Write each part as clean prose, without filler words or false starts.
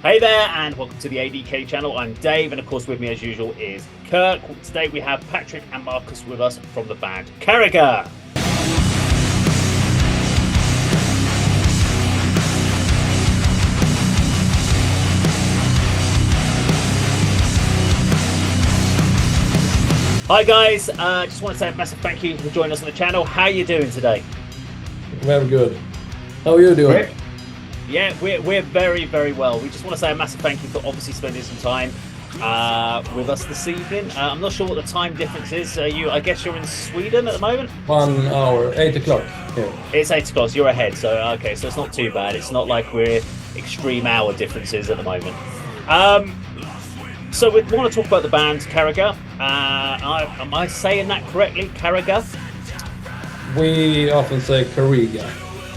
Hey there, and welcome to the ADK channel. I'm Dave, and of course with me as usual is Kirk. Today we have Patrick and Marcus with us from the band Caregah. Hi guys, just want to say a massive thank you for joining us on the channel. How are you doing today? Very good. How are you doing? Great. Yeah, we're very, very well. We just want to say a massive thank you for obviously spending some time with us this evening. I'm not sure what the time difference is. I guess you're in Sweden at the moment? 1 hour, 8 o'clock. Yeah. It's 8 o'clock, so you're ahead. So, okay, so it's not too bad. It's not like we're extreme hour differences at the moment. So we want to talk about the band Caregah. Am I saying that correctly? Caregah? We often say Caregah.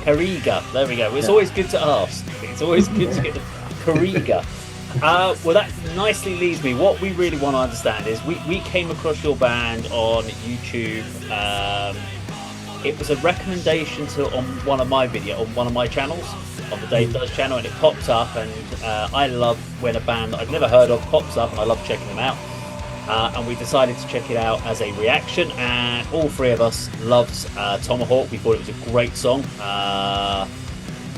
Caregah, there we go. It's always good to ask. It's always good to get the Caregah. Well, that nicely leads me. What we really want to understand is we came across your band on YouTube. It was a recommendation on one of my channels, on the Dave Does channel, and it popped up. And I love when a band that I've never heard of pops up, and I love checking them out. And we decided to check it out as a reaction, and all three of us loves Tomahawk. We thought it was a great song, and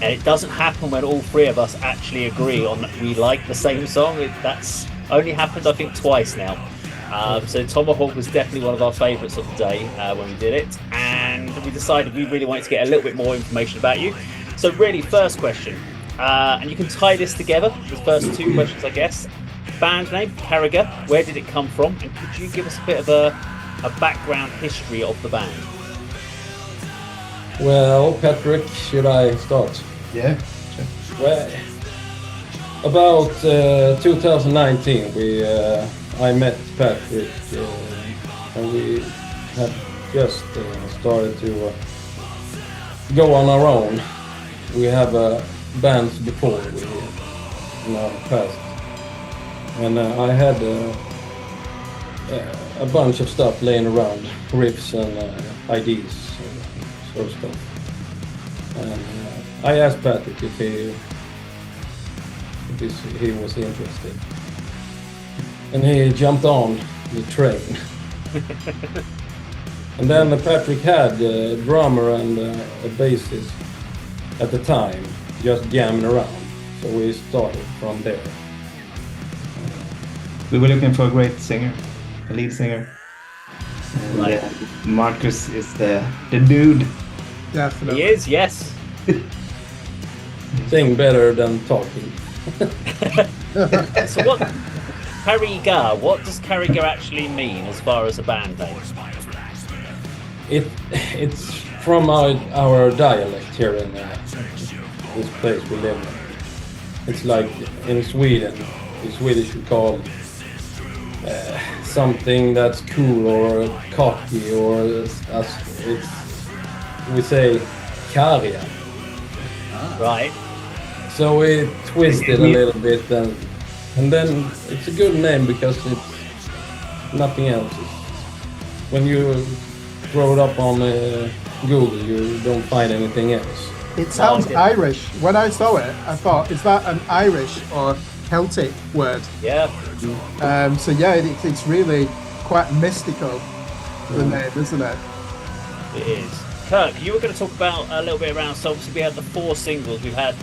it doesn't happen when all three of us actually agree on that we like the same song. That's only happened I think twice now. So Tomahawk was definitely one of our favourites of the day when we did it, and we decided we really wanted to get a little bit more information about you. So really, first question, and you can tie this together, the first two questions I guess. Band name, Caregah, where did it come from? And could you give us a bit of a background history of the band? Well, Patrick, should I start? Yeah, sure. Well, about 2019, I met Patrick, and we had just started to go on our own. We have bands before in our past. And I had a bunch of stuff laying around, riffs and ideas, sort of stuff. And I asked Patrick if he was interested. And he jumped on the train. And then Patrick had a drummer and a bassist at the time, just jamming around. So we started from there. We were looking for a great singer, a lead singer. And, right. Marcus is the dude. Definitely. He is, yes. Sing better than talking. So what, Caregah, what does Caregah actually mean as far as a band name? It's from our dialect here in this place we live in. It's like in Sweden, in Swedish we call something that's cool or cocky, or we say Caregah. Right. So we twist it a little bit, and then it's a good name because it's nothing else. When you throw it up on Google, you don't find anything else. It sounds Irish. When I saw it, I thought, is that an Irish or Celtic word? Yeah. So yeah, it's really quite mystical, the name, isn't it? It is. Kirk, you were going to talk about a little bit around. So obviously we had the 4 singles we've had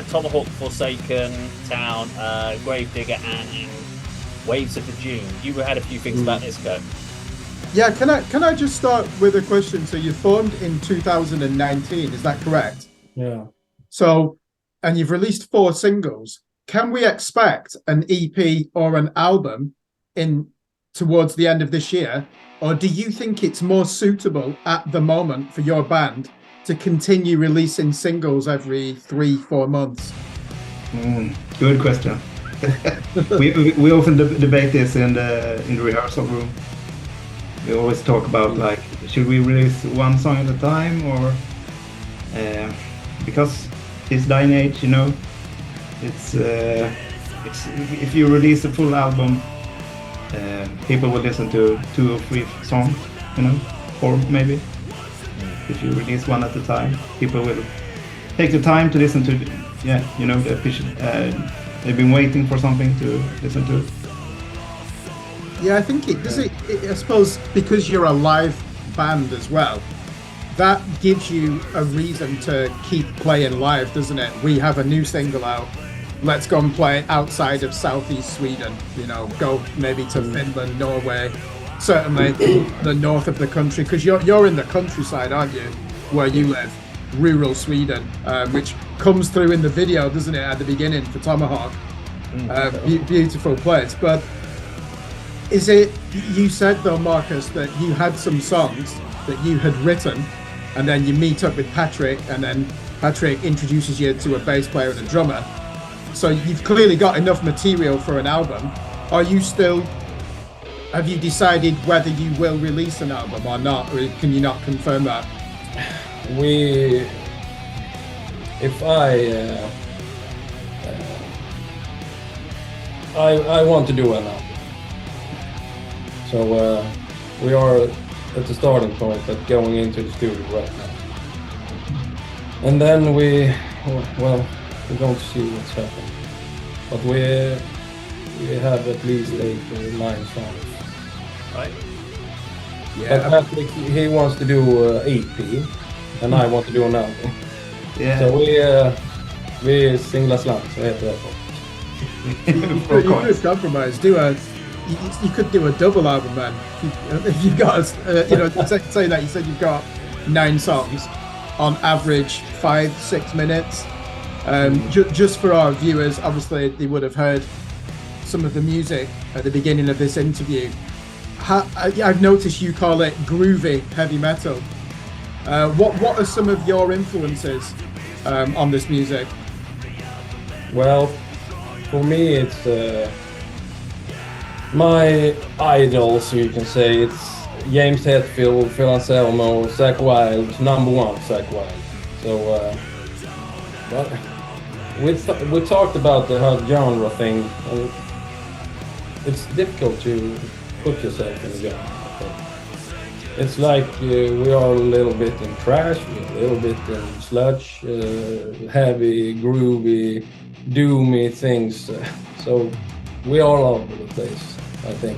Tomahawk, Forsaken, Town, Gravedigger, and Waves of the Dune. You had a few things about this, Kirk. Yeah, can I just start with a question? So you formed in 2019, is that correct? Yeah. So, and you've released 4 singles. Can we expect an EP or an album towards the end of this year? Or do you think it's more suitable at the moment for your band to continue releasing singles every 3-4 months? Good question. we often debate this in the rehearsal room. We always talk about like, should we release one song at a time, or because this day and age, you know, it's if you release a full album, people will listen to 2 or 3 songs, you know, 4 maybe. If you release one at a time, people will take the time to listen to, the official They've been waiting for something to listen to. Yeah, I think it does. I suppose because you're a live band as well, that gives you a reason to keep playing live, doesn't it? We have a new single out. Let's go and play it outside of southeast Sweden. You know, go maybe to Finland, Norway, certainly the north of the country, because you're in the countryside, aren't you? Where you live, rural Sweden, which comes through in the video, doesn't it, at the beginning for Tomahawk? Beautiful place, but. Is it, you said though, Marcus, that you had some songs that you had written and then you meet up with Patrick and then Patrick introduces you to a bass player and a drummer. So you've clearly got enough material for an album. Are you still, have you decided whether you will release an album or not? Or can you not confirm that? I want to do an album. So we are at the starting point, but going into the studio right now. And then we're going to see what's happening. But we have at least 8 or 9 songs. Right. Yeah. But Patrick, he wants to do EP, and I want to do an album. Yeah. So we singla slant, så heter det. You could compromise. You could do a double album then. If you've got, say that you said you've got 9 songs, on average 5-6 minutes. Just for our viewers, obviously they would have heard some of the music at the beginning of this interview. I've noticed you call it groovy heavy metal. What are some of your influences on this music? Well, for me it's my idols, you can say. It's James Hetfield, Phil Anselmo, Zakk Wylde, #1 Zakk Wylde. So, but we talked about the whole genre thing, and it's difficult to put yourself in the genre. It's like we are a little bit in thrash, a little bit in sludge, heavy, groovy, doomy things. So we are all over the place, I think.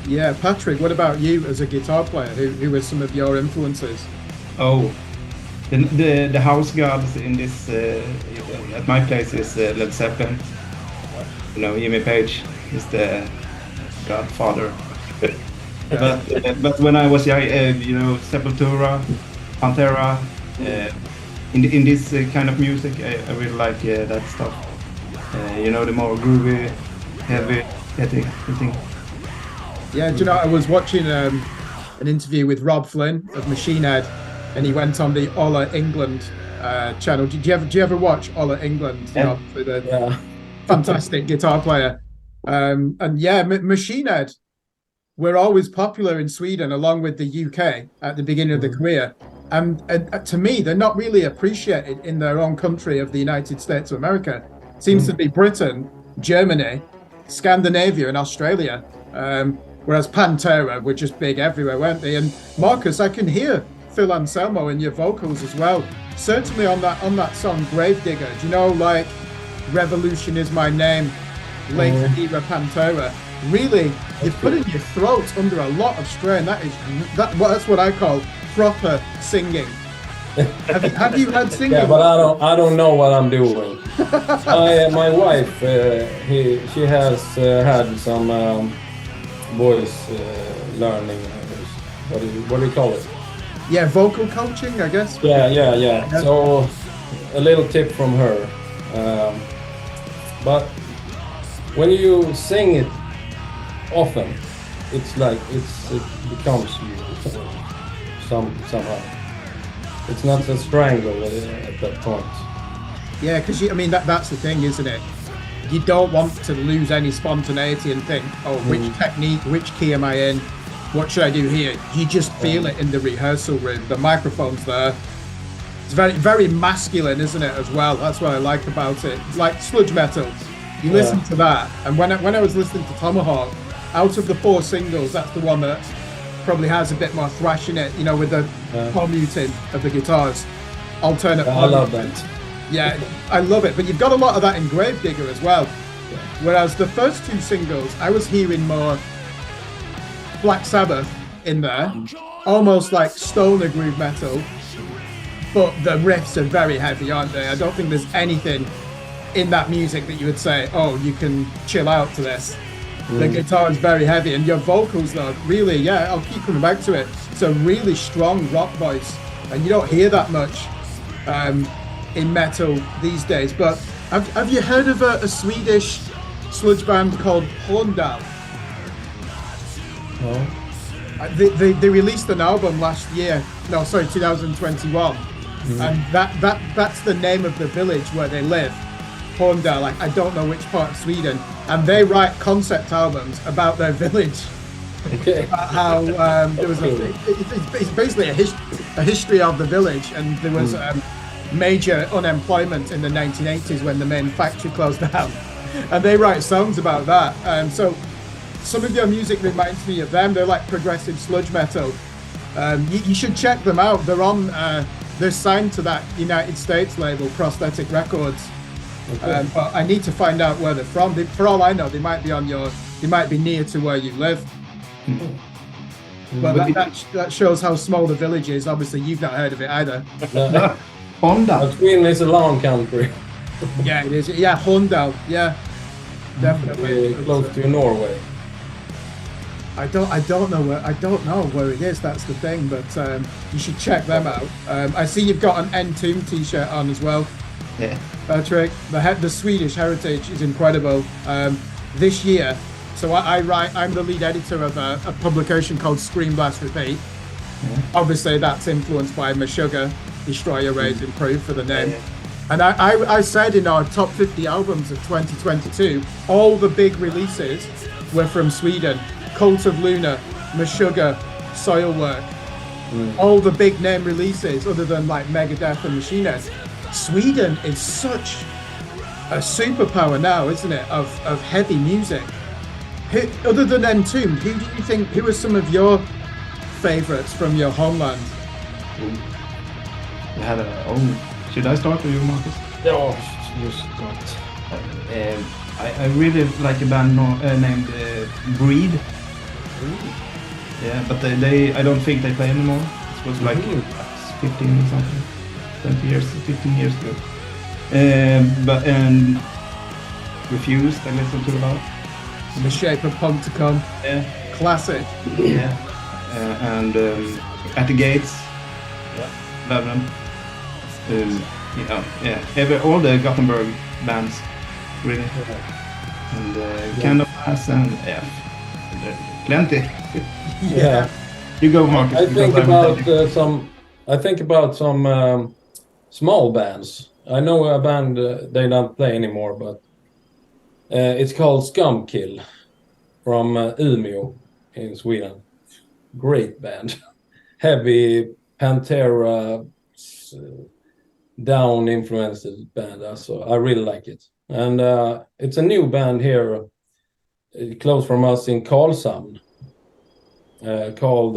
Yeah, Patrick, what about you as a guitar player? Who are some of your influences? Oh, the house gods in this at my place is Led Zeppelin. You know, Jimmy Page is the godfather. But when I was young, Sepultura, Pantera, in this kind of music, I really like that stuff. The more groovy, heavy thing. Yeah, do you know, I was watching an interview with Rob Flynn of Machine Head, and he went on the Ola England channel. Did you ever watch Ola England? Yeah. The fantastic guitar player. And yeah, Machine Head were always popular in Sweden along with the UK at the beginning of the career. And to me, they're not really appreciated in their own country of the United States of America. It seems to be Britain, Germany, Scandinavia and Australia. Whereas Pantera were just big everywhere, weren't they? And Marcus, I can hear Phil Anselmo in your vocals as well. Certainly on that song Gravedigger. Do you know, like Revolution Is My Name, late era Pantera? Really, you're putting your throat under a lot of strain. That's what I call proper singing. Have you had singing? Yeah, but I don't know what I'm doing. My wife, she has had some voice learning. What do you call it? Yeah, vocal coaching, I guess. Yeah. So a little tip from her. But when you sing it often, it's like it becomes you somehow. It's not a strangle at that point. Yeah, because that's the thing, isn't it? You don't want to lose any spontaneity and think, oh, which technique, which key am I in? What should I do here? You just feel it in the rehearsal room. The microphone's there. It's very, very masculine, isn't it, as well? That's what I like about it. Like sludge metal. You listen to that, and when I was listening to Tomahawk, out of the 4 singles, that's the one that probably has a bit more thrash in it, with the palm muting of the guitars. Alternate. I love that. Yeah, I love it. But you've got a lot of that in Gravedigger as well. Whereas the first two singles, I was hearing more Black Sabbath in there, almost like stoner groove metal. But the riffs are very heavy, aren't they? I don't think there's anything in that music that you would say, oh, you can chill out to this. The guitar is very heavy, and your vocals, though, really, yeah, I'll keep coming back to it. It's a really strong rock voice, and you don't hear that much in metal these days. But have you heard of a Swedish sludge band called Horndal? No. They released an album last year. No, sorry, 2021, and that's the name of the village where they live. Horndal, like I don't know which part of Sweden, and they write concept albums about their village. Okay. About how there was it's basically a history of the village, and there was major unemployment in the 1980s when the main factory closed down, and they write songs about that. So some of your music reminds me of them. They're like progressive sludge metal. You should check them out. They're signed to that United States label, Prosthetic Records. Okay. But I need to find out where they're from. For all I know, they might be near to where you live. But that shows how small the village is. Obviously, you've not heard of it either. Honda. Sweden is a long country. Yeah, it is. Yeah, Horndal. Yeah, definitely. Close to Norway. I don't know where it is. That's the thing. But you should check them out. I see you've got an Entomb t-shirt on as well. Yeah. Patrick, the Swedish heritage is incredible. This year, so I'm the lead editor of a publication called Scream Blast Repeat. Obviously, that's influenced by Meshuggah, Destroyer, Raise, Improve for the name. And I said in our top 50 albums of 2022, all the big releases were from Sweden. Cult of Luna, Meshuggah, Soilwork, all the big name releases other than like Megadeth and Machine Head. Sweden is such a superpower now, isn't it, of heavy music. Other than Entomb, who are some of your favourites from your homeland? We had should I start with you, Marcus? No, you start. I really like a band named Breed. Yeah, but I don't think they play anymore. It was like 15 or something, 15 years ago. And Refused, I listened to a lot. The Shape of Punk to Come. Yeah. Classic. Yeah. And At the Gates. Yeah. Love them. All the Gothenburg bands, really. And Candlemas and plenty. Yeah. You go, Marcus. I think about some small bands. I know a band they don't play anymore, but it's called Scumkill from Umeå in Sweden. Great band. Heavy Pantera down influenced band. So I really like it. And it's a new band here close from us in Karlshamn called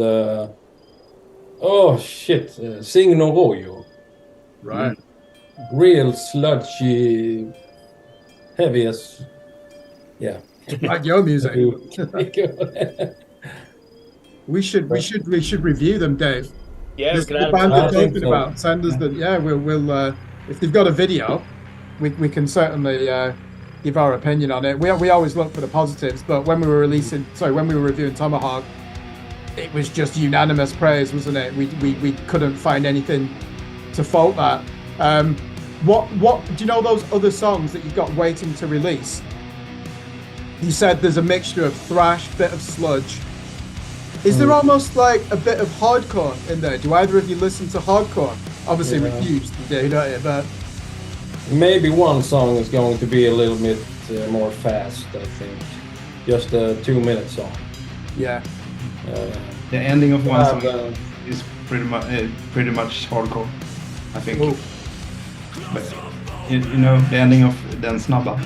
Signo Royo. Right. Real sludgy, heavy as, yeah. Like your music. We should review them, Dave. Yeah, This we is can the add band them. we're think talking so. about. Send us the we'll if they've got a video, we can certainly give our opinion on it. We always look for the positives, but when we were reviewing Tomahawk, it was just unanimous praise, wasn't it? We couldn't find anything to fault that. What do you know those other songs that you've got waiting to release? You said there's a mixture of thrash, bit of sludge. Is there almost like a bit of hardcore in there? Do either of you listen to hardcore? Obviously, Refused, you do, don't you? But Maybe one song is going to be a little bit more fast, I think. Just a 2-minute song. yeah, The ending of one Yeah, song is pretty much hardcore, I think. Ooh. But the ending of Den Snabba.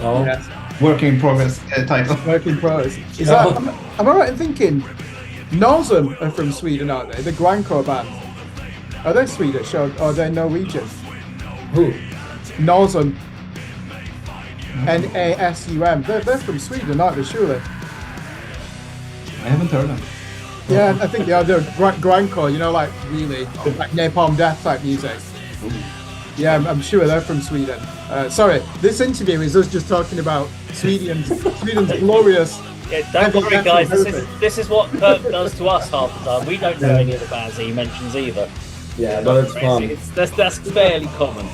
Oh, yes. Work in progress title. Work in progress. Is that? Am I right in thinking? Northern are from Sweden, aren't they? The grindcore band. Are they Swedish or are they Norwegian? Who? Nasum. Nasum. They're from Sweden, aren't they? Surely. I haven't heard them. Yeah, I think they are. They're grindcore. You know, like really like Napalm Death type music. Yeah, I'm sure they're from Sweden. Sorry, this interview is us just talking about Sweden's glorious. Yeah, don't worry, guys. This is what Kirk does to us half the time. We don't know any of the bands he mentions either. Yeah, but it's fun. That's fairly common.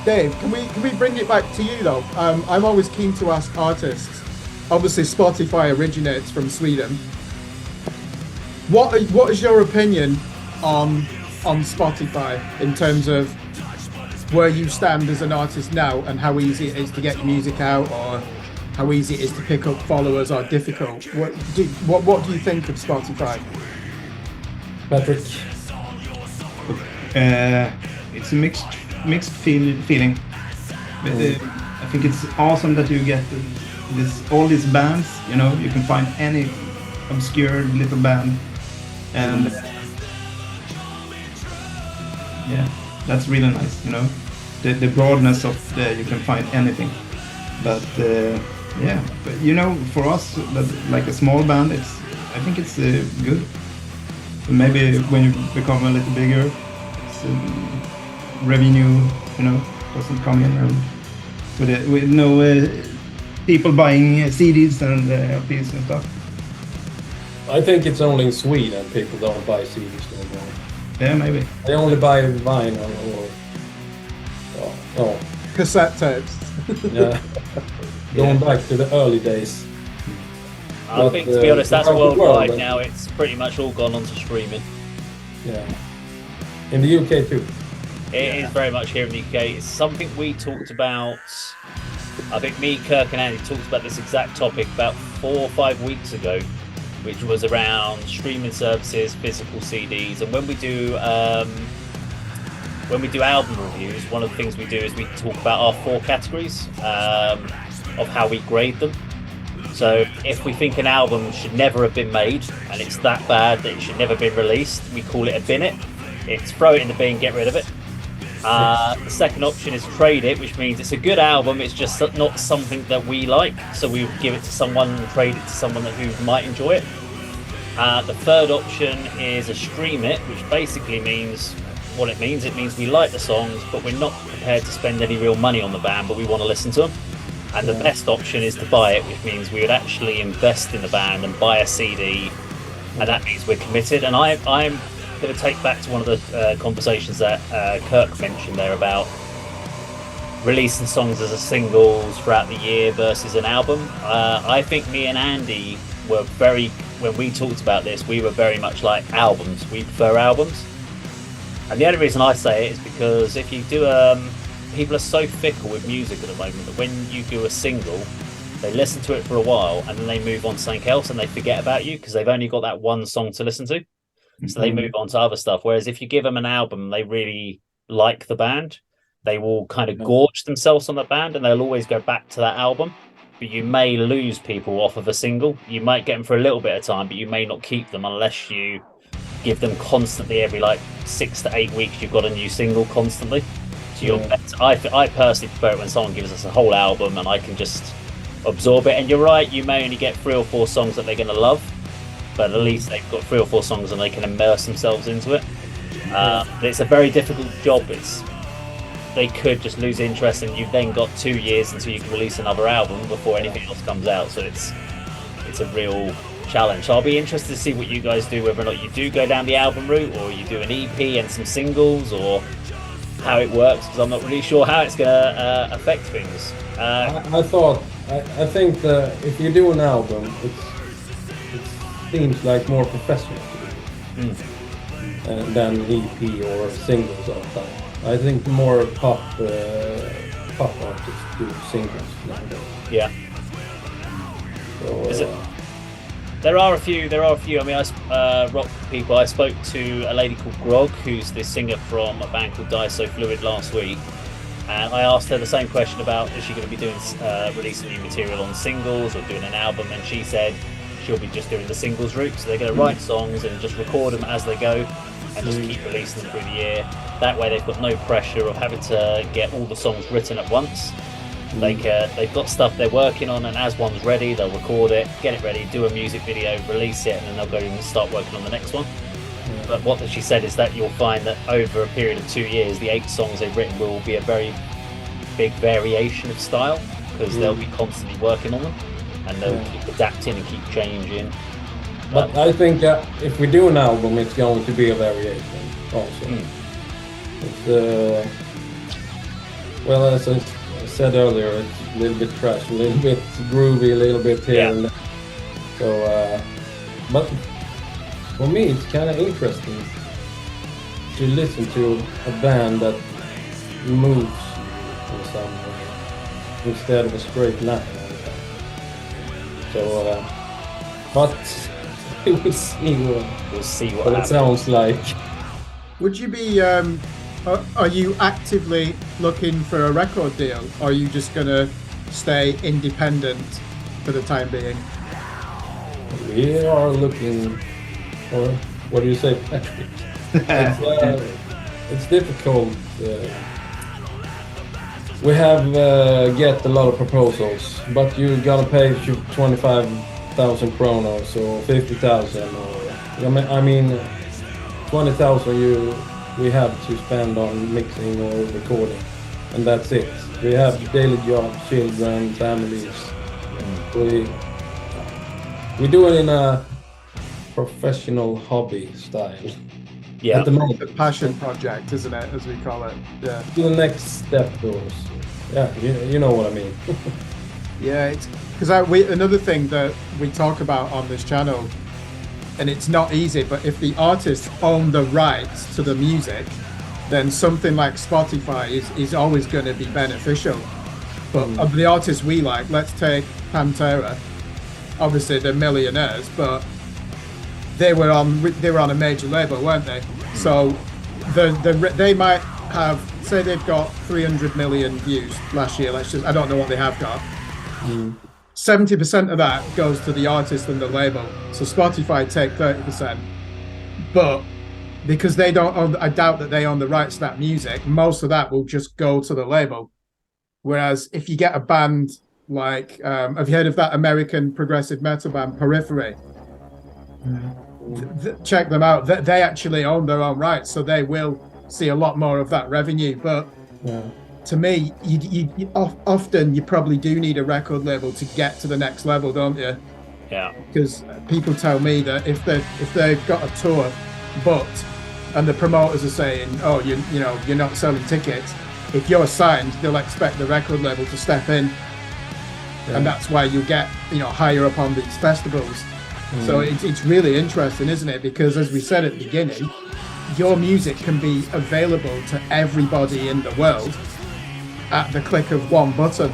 Dave, can we bring it back to you though? I'm always keen to ask artists. Obviously, Spotify originates from Sweden. What is your opinion on Spotify in terms of where you stand as an artist now and how easy it is to get your music out, or how easy it is to pick up followers, or difficult? What do you think of Spotify? Patrick? It's a mixed feeling. But, I think it's awesome that you get all these bands. You know, you can find any obscure little band, and yeah, that's really nice. You know, the broadness of you can find anything. But yeah, but you know, for us, that like a small band, I think it's good. Maybe when you become a little bigger, it's, revenue, you know, doesn't come in, and with no people buying CDs and LPs and stuff. I think it's only in Sweden people don't buy CDs anymore. Yeah, maybe. They only buy vinyl or Cassette tapes. yeah. Going back to the early days. I think, to be honest, that's worldwide now. It's pretty much all gone onto streaming. Yeah. In the UK too. It is very much here in the UK. It's something we talked about. I think me, Kirk, and Andy talked about this exact topic about 4 or 5 weeks ago, which was around streaming services, physical CDs, and when we do album reviews, one of the things we do is we talk about our 4 categories of how we grade them. So if we think an album should never have been made and it's that bad that it should never have been released, we call it a bin it. It's throw it in the bin, get rid of it. The second option is trade it, which means it's a good album, it's just not something that we like, so we would give it to someone and trade it to someone who might enjoy it. The third option is a stream it, which basically means what it means. It means we like the songs, but we're not prepared to spend any real money on the band, but we want to listen to them. And the best option is to buy it, which means we would actually invest in the band and buy a CD, and that means we're committed. And I'm going to take back to one of the conversations that Kirk mentioned there about releasing songs as a singles throughout the year versus an album. I think me and Andy were when we talked about this, we were very much like albums. We prefer albums. And the only reason I say it is because if you do people are so fickle with music at the moment that when you do a single, they listen to it for a while and then they move on to something else and they forget about you because they've only got that one song to listen to. So they move on to other stuff. Whereas if you give them an album, they really like the band, they will kind of gorge themselves on that band and they'll always go back to that album. But you may lose people off of a single. You might get them for a little bit of time, but you may not keep them unless you give them constantly every like 6 to 8 weeks. You've got a new single constantly. So you're better. I personally prefer it when someone gives us a whole album and I can just absorb it. And you're right, you may only get 3 or 4 songs that they're going to love, but at least they've got 3 or 4 songs and they can immerse themselves into it. It's a very difficult job. They could just lose interest and you've then got 2 years until you can release another album before anything else comes out. So it's a real challenge. So I'll be interested to see what you guys do, whether or not you do go down the album route or you do an EP and some singles, or how it works, because I'm not really sure how it's going to affect things. I think that if you do an album, it seems like more professional than EP or singles all the time. I think more pop artists do singles nowadays. Yeah. So, There are a few. I mean, rock people. I spoke to a lady called Grog, who's the singer from a band called Die So Fluid last week, and I asked her the same question about is she going to be doing releasing new material on singles or doing an album, and she said she'll be just doing the singles route. So they're going to write songs and just record them as they go, and just keep releasing them through the year. That way, they've got no pressure of having to get all the songs written at once. They've got stuff they're working on, and as one's ready, they'll record it, get it ready, do a music video, release it, and then they'll go and start working on the next one. But what she said is that you'll find that over a period of 2 years, the 8 songs they've written will be a very big variation of style, because they'll be constantly working on them, and they'll keep adapting and keep changing. But I think if we do an album, it's going to be a variation also. It's, well, as I said earlier, it's a little bit trash, a little bit groovy, a little bit here and there. So, but for me, it's kind of interesting to listen to a band that moves in some way instead of a straight line all the time. So, but we'll see what it sounds like. Would you be? Are you actively looking for a record deal, or are you just going to stay independent for the time being? We are looking for, what do you say, Patrick? It's difficult. We have get a lot of proposals, but you gotta pay 25,000 kronos or 50,000, or I mean 20,000 we have to spend on mixing or recording, and that's it. We have daily jobs, children, families. We do it in a professional hobby style. Yeah, at the moment. The passion project, isn't it, as we call it? Yeah. The next step goes. Yeah, you know what I mean. Yeah, it's because another thing that we talk about on this channel, and it's not easy, but if the artists own the rights to the music, then something like Spotify is always going to be beneficial. But of the artists we like, let's take Pantera. Obviously, they're millionaires, but they were on a major label, weren't they? So they might have, say they've got 300 million views last year. I don't know what they have got. 70% of that goes to the artist and the label. So Spotify take 30%. But because they don't own, I doubt that they own the rights to that music, most of that will just go to the label. Whereas if you get a band like, have you heard of that American progressive metal band, Periphery? Check them out. They actually own their own rights, so they will see a lot more of that revenue. But to me, you often you probably do need a record label to get to the next level, don't you? Yeah. Because people tell me that if they've got a tour booked and the promoters are saying, "Oh, you're not selling tickets," if you're signed, they'll expect the record label to step in, and that's why you get higher up on these festivals. So it's really interesting, isn't it? Because as we said at the beginning, your music can be available to everybody in the world at the click of one button.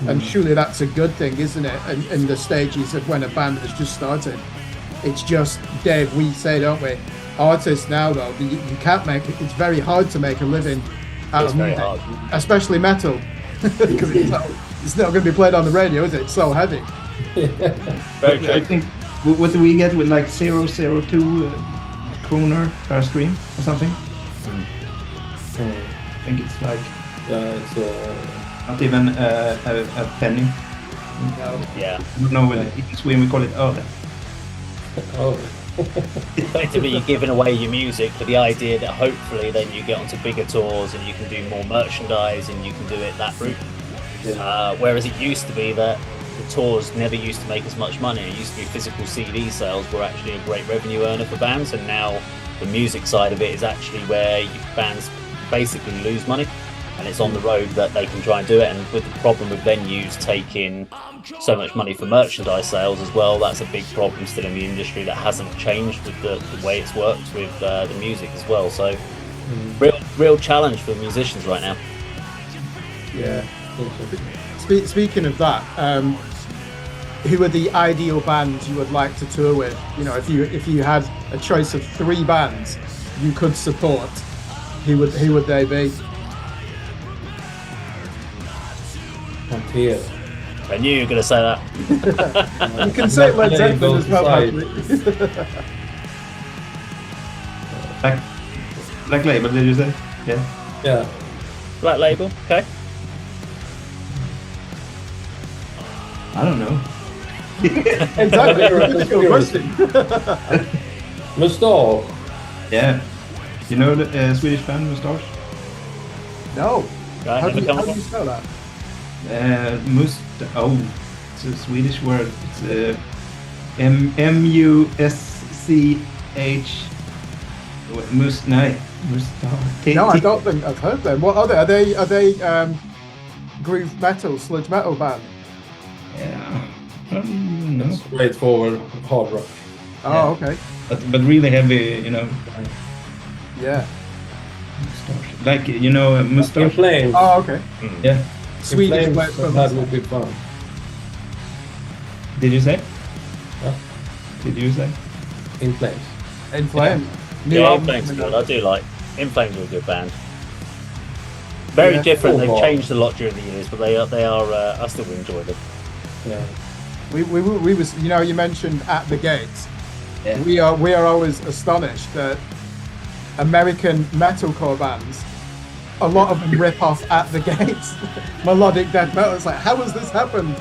And surely that's a good thing, isn't it? And in the stages of when a band has just started. It's just, Dave, we say, don't we? Artists now, though, you can't make it. It's very hard to make a living out of music, especially metal. Because it's not going to be played on the radio, is it? It's so heavy. Very true. I think, what do we get with like 0.02 kroner per stream or something? I think it's like it's not even a penny. Yeah. I don't know whether in Sweden we call it öre. Effectively, you're giving away your music, but the idea that hopefully then you get onto bigger tours and you can do more merchandise and you can do it that route. Whereas it used to be that the tours never used to make as much money. It used to be physical CD sales were actually a great revenue earner for bands, and now the music side of it is actually where bands basically lose money, and it's on the road that they can try and do it. And with the problem with venues taking so much money for merchandise sales as well, that's a big problem still in the industry that hasn't changed with the way it's worked with the music as well. So real challenge for musicians right now. Yeah. Speaking of that, who are the ideal bands you would like to tour with? If you had a choice of 3 bands you could support, who would they be? Pantera. I knew you were going to say that. You can say Led Zeppelin as well, Side. actually. Black Label, did you say? Yeah. Yeah. Black Label, okay. I don't know. Exactly. Difficult question. Moustache. Yeah. You know the Swedish band Moustache? No. Right, How never do come you across. spell that? It's a Swedish word. It's M-U-S-C-H. Moustache. No, I don't think I've heard them. What are they? Are they groove metal, sludge metal band? Yeah. I don't know. Straightforward hard rock. Oh, Yeah. okay. But really heavy, you know. Yeah. Moustache. Like, you know, In Moustache. Flames. Oh, okay. Yeah. In Swedish Flames, metal. that would be fun. Did you say? Huh? Did you say? In Flames. In Flames. New Yeah, In album Flames coming good. out. I do like. In Flames are a good band. Very Yeah. different. They've Oh, wow. changed a lot during the years, but they are. I still enjoy them. Yeah. We was, you know, you mentioned At the Gates. Yeah. We are always astonished that American metalcore bands, a lot of them rip off At the Gates, melodic death metal. It's like, how has this happened?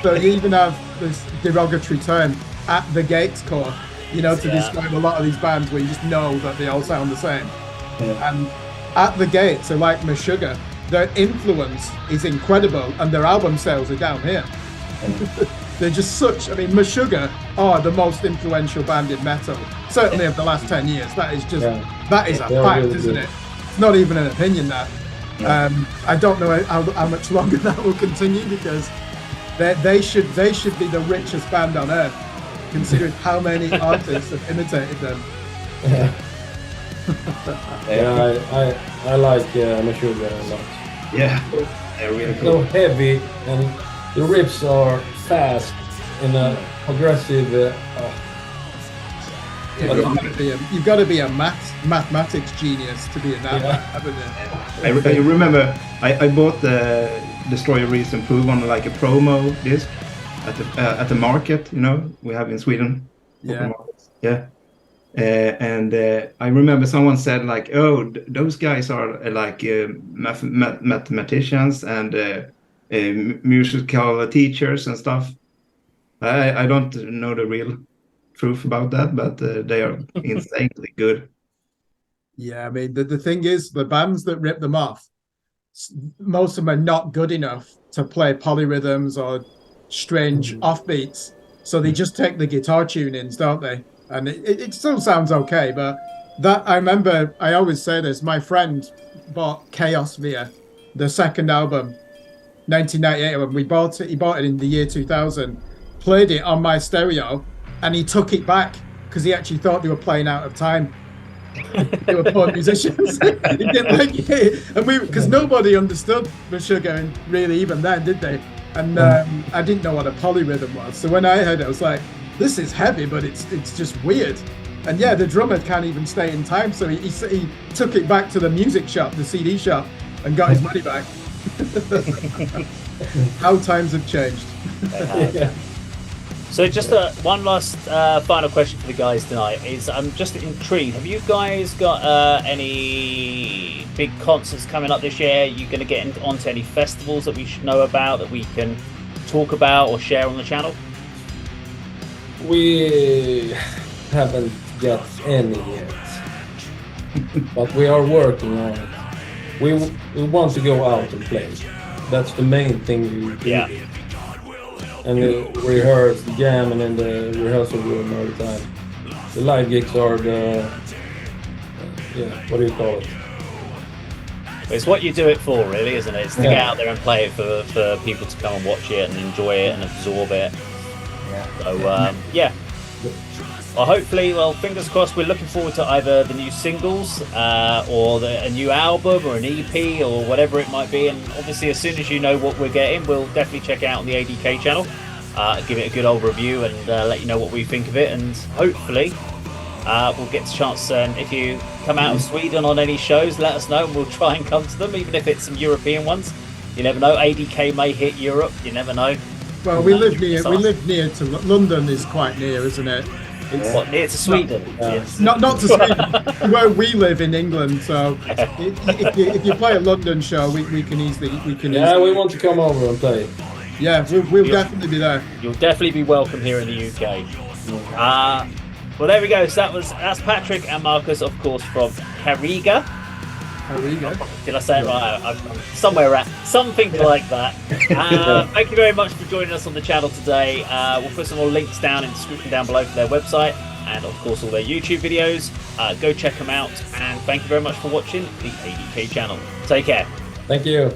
So you even have this derogatory term, At the Gates core, you know, to Yeah. describe a lot of these bands where you just know that they all sound the same. Yeah. And At the Gates are like Meshuggah. Their influence is incredible, and their album sales are down here. They're just such. I mean, Meshuggah are the most influential band in metal, certainly of the last 10 years. That is just that is a They're fact, really isn't good. it? It's not even an opinion. That I don't know how much longer that will continue, because they should be the richest band on earth, considering how many artists have imitated them. I like Meshuggah a lot. Yeah. They're really So cool. heavy, and the riffs are fast in a aggressive. Yeah, you've got to be a mathematics genius to be in that band, haven't you? I remember I bought the Destroy Reason Prove on like a promo disc at the market, you know, we have in Sweden. Yeah. Yeah. And I remember someone said like, "Oh, those guys are like mathematicians and musical teachers and stuff." I don't know the real truth about that, but they are insanely good. Yeah, I mean, the thing is, the bands that rip them off, most of them are not good enough to play polyrhythms or strange offbeats. So they just take the guitar tunings, don't they? And it still sounds okay, but that I remember, I always say this, my friend bought Chaos Via, the second album, 1998, when he bought it in the year 2000, played it on my stereo, and he took it back because he actually thought they were playing out of time. They were poor musicians. He didn't like it, and because nobody understood Meshuggah really even then, did they? And I didn't know what a polyrhythm was. So when I heard it, I was like, "This is heavy, but it's just weird." And yeah, the drummer can't even stay in time, so he took it back to the music shop, the CD shop, and got his money back. How times have changed. Yeah. So just one last final question for the guys tonight is, I'm just intrigued. Have you guys got any big concerts coming up this year? Are you going to get onto any festivals that we should know about, that we can talk about or share on the channel? We haven't got any yet, but we are working on it. We want to go out and play. That's the main thing we do. Yeah. And we rehearse, jam, and in the rehearsal room all the time. The live gigs are the what do you call it? It's what you do it for, really, isn't it? It's to get out there and play it for people to come and watch it and enjoy it and absorb it. So, Well, hopefully, fingers crossed, we're looking forward to either the new singles or a new album or an EP or whatever it might be. And obviously, as soon as you know what we're getting, we'll definitely check it out on the ADK channel, give it a good old review and let you know what we think of it. And hopefully, we'll get the chance, if you come out of Sweden on any shows, let us know and we'll try and come to them, even if it's some European ones. You never know. ADK may hit Europe. You never know. Well, we live near. We live near to London. Is quite near, isn't it? It's what, near to Sweden. Yes. Not to Sweden, where we live in England. So if you play a London show, we can easily Yeah, we want to come over and play. Yeah, we'll definitely be there. You'll definitely be welcome here in the UK. Well, there we go. So that's Patrick and Marcus, of course, from Caregah. Did I say it right? I'm somewhere around something like that. Thank you very much for joining us on the channel today. We'll put some more links down in the description down below for their website and of course all their YouTube videos. Go check them out, and thank you very much for watching the ADK channel. Take care. Thank you.